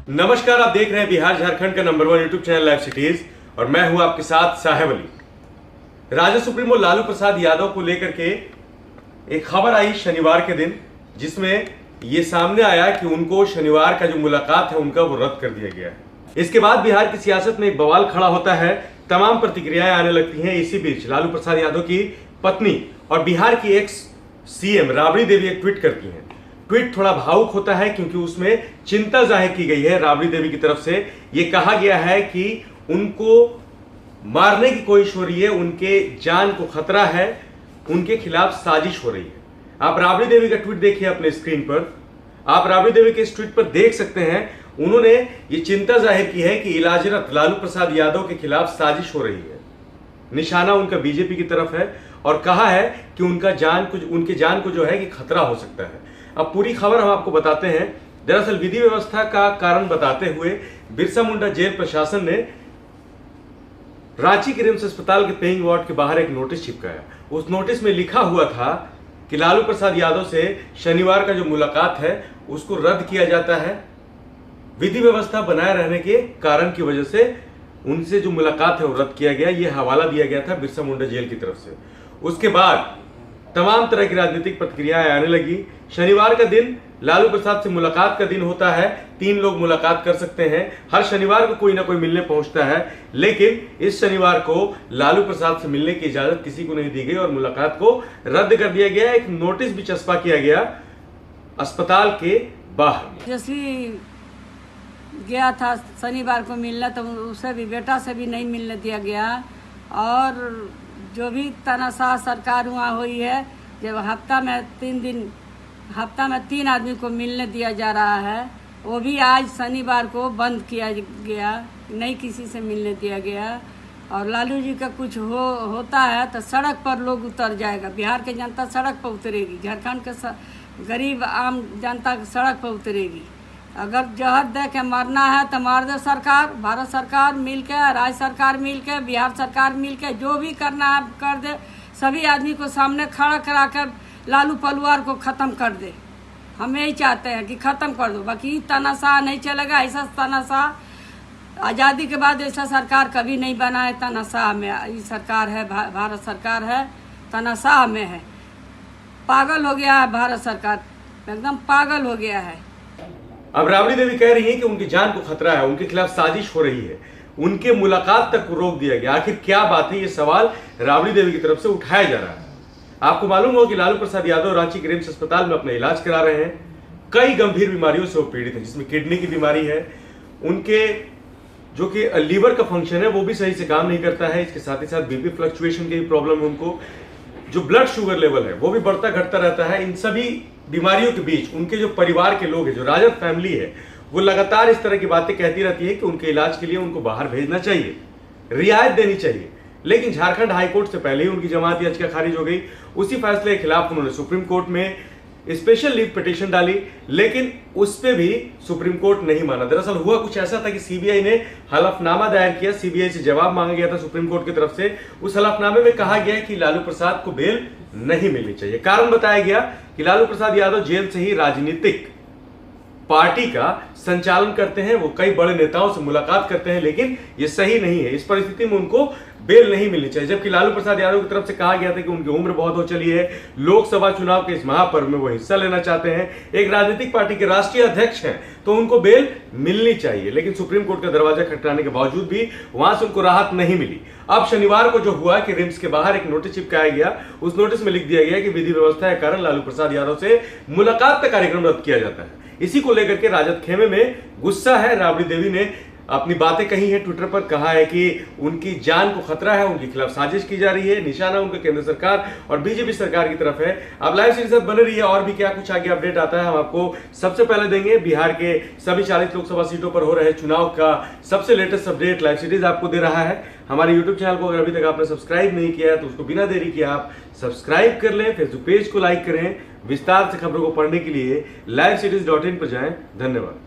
नमस्कार, आप देख रहे हैं बिहार झारखंड का number 1 YouTube channel live cities और मैं हूं आपके साथ साहेब अली। राजद सुप्रीमो लालू प्रसाद यादव को लेकर के एक खबर आई शनिवार के दिन, जिसमें यह सामने आया कि उनको शनिवार का जो मुलाकात है उनका वो रद्द कर दिया गया है। इसके बाद बिहार की सियासत में एक बवाल खड़ा होता है, तमाम प्रतिक्रियाएं आने लगती हैं। इसी बीच लालू प्रसाद यादव की पत्नी और बिहार की एक्स सीएम राबड़ी देवी एक ट्वीट करती हैं। ट्वीट थोड़ा भावुक होता है क्योंकि उसमें चिंता जाहिर की गई है राबड़ी देवी की तरफ से। यह कहा गया है कि उनको मारने की कोशिश हो रही है, उनके जान को खतरा है, उनके खिलाफ साजिश हो रही है। आप राबड़ी देवी का ट्वीट देखिए अपने स्क्रीन पर। आप राबड़ी देवी के इस ट्वीट पर देख सकते हैं, उन्होंने ये चिंता जाहिर की है कि इलाजरत लालू प्रसाद यादव के खिलाफ साजिश हो रही है। निशाना उनका बीजेपी की तरफ है और कहा है कि उनके जान को जो है कि खतरा हो सकता है। अब पूरी खबर हम आपको बताते हैं। दरअसल विधि व्यवस्था का कारण बताते हुए बिरसा मुंडा जेल प्रशासन ने रांची के रिम्स अस्पताल के पेइंग वार्ड के बाहर एक नोटिस चिपकाया। उस नोटिस में लिखा हुआ था कि लालू प्रसाद यादव से शनिवार का जो मुलाकात है उसको रद्द किया जाता है। विधि व्यवस्था बनाए रहने के कारण की वजह से उनसे जो मुलाकात है वो रद्द किया गया। यह हवाला दिया गया था बिरसा मुंडा जेल की तरफ से। उसके बाद तमाम तरह की राजनीतिक प्रतिक्रियाएं आने लगी। शनिवार का दिन लालू प्रसाद से मुलाकात का दिन होता है, 3 लोग मुलाकात कर सकते हैं। हर शनिवार को कोई ना कोई मिलने पहुंचता है, लेकिन इस शनिवार को लालू प्रसाद से मिलने की इजाजत किसी को नहीं दी गई और मुलाकात को रद्द कर दिया गया। एक नोटिस भी चस्पा किया गया अस्पताल के बाहर। जैसी गया था शनिवार को मिलना, तो उसे भी बेटा से भी नहीं मिलने दिया गया। और जो भी तानाशाह सरकार वहाँ हुई है, जब हफ्ता में 3 आदमी को मिलने दिया जा रहा है, वो भी आज शनिवार को बंद किया गया, नहीं किसी से मिलने दिया गया। और लालू जी का कुछ होता है तो सड़क पर लोग उतर जाएगा। बिहार के जनता सड़क पर उतरेगी, झारखंड के गरीब आम जनता सड़क पर उतरेगी। अगर जहर दे के मरना है तो मार दे सरकार, भारत सरकार मिल के, राज्य सरकार मिल के, बिहार सरकार मिल के, जो भी करना है कर दे। सभी आदमी को सामने खड़ा करा कर लालू परिवार को ख़त्म कर दे। हम यही चाहते हैं कि ख़त्म कर दो। बाकी तानाशाह नहीं चलेगा। ऐसा तानाशाह आज़ादी के बाद ऐसा सरकार कभी नहीं बना है। तानाशाह में ये सरकार है, भारत सरकार है, तानाशाह में है। पागल हो गया है भारत सरकार, एकदम पागल हो गया है। अब राबड़ी देवी कह रही है कि उनकी जान को खतरा है, उनके खिलाफ साजिश हो रही है, उनके मुलाकात तक को रोक दिया गया। आखिर क्या बात है, ये सवाल राबड़ी देवी की तरफ से उठाया जा रहा है। आपको मालूम हो कि लालू प्रसाद यादव रांची के रिम्स अस्पताल में अपना इलाज करा रहे हैं। कई गंभीर बीमारियों से वो पीड़ित हैं, जिसमें किडनी की बीमारी है, उनके जो कि लीवर का फंक्शन है वो भी सही से काम नहीं करता है। इसके साथ ही साथ बीपी फ्लक्चुएशन की भी प्रॉब्लम है उनको। जो ब्लड शुगर लेवल है वो भी बढ़ता घटता रहता है। इन सभी बीमारियों के बीच उनके जो परिवार के लोग हैं, जो राजद फैमिली है, वो लगातार इस तरह की बातें कहती रहती है कि उनके इलाज के लिए उनको बाहर भेजना चाहिए, रियायत देनी चाहिए। लेकिन झारखंड हाईकोर्ट से पहले ही उनकी जमानत याचिका खारिज हो गई। उसी फैसले के खिलाफ उन्होंने सुप्रीम कोर्ट में स्पेशल लीव पिटीशन डाली, लेकिन उस पर भी सुप्रीम कोर्ट नहीं माना। दरअसल हुआ कुछ ऐसा था कि सीबीआई ने हलफनामा दायर किया, सीबीआई से जवाब मांगा गया था सुप्रीम कोर्ट की तरफ से। उस हलफनामे में कहा गया कि लालू प्रसाद को बेल नहीं मिलनी चाहिए। कारण बताया गया कि लालू प्रसाद यादव जेल से ही राजनीतिक पार्टी का संचालन करते हैं, वो कई बड़े नेताओं से मुलाकात करते हैं, लेकिन ये सही नहीं है। इस परिस्थिति में उनको बेल नहीं मिलनी चाहिए। जबकि लालू प्रसाद यादव की तरफ से कहा गया था कि उनकी उम्र बहुत हो चली है, लोकसभा चुनाव के इस महापर्व में वो हिस्सा लेना चाहते हैं, एक राजनीतिक पार्टी के राष्ट्रीय अध्यक्ष हैं, तो उनको बेल मिलनी चाहिए। लेकिन सुप्रीम कोर्ट का दरवाजा खटखटाने के बावजूद भी वहां से उनको राहत नहीं मिली। अब शनिवार को जो हुआ कि रिम्स के बाहर एक नोटिस चिपकाया गया, उस नोटिस में लिख दिया गया कि विधि व्यवस्था के कारण लालू प्रसाद यादव से मुलाकात का कार्यक्रम रद्द किया जाता है। इसी को लेकर के राजद खेमे में गुस्सा है। राबड़ी देवी ने अपनी बातें कही है, ट्विटर पर कहा है कि उनकी जान को खतरा है, उनके खिलाफ साजिश की जा रही है। निशाना उनका केंद्र सरकार और बीजेपी सरकार की तरफ है। अब लाइव सीरीज से बने रहिए, और भी क्या कुछ आगे अपडेट आता है हम आपको सबसे पहले देंगे। बिहार के सभी 40 लोकसभा सीटों पर हो रहे चुनाव का सबसे लेटेस्ट अपडेट लाइव सीरीज आपको दे रहा है। हमारे यूट्यूब चैनल को अगर अभी तक आपने सब्सक्राइब नहीं किया है तो उसको बिना देरी किए आप सब्सक्राइब कर लें, फेसबुक पेज को लाइक करें। विस्तार से खबरों को पढ़ने के लिए livecities.in पर जाएं। धन्यवाद।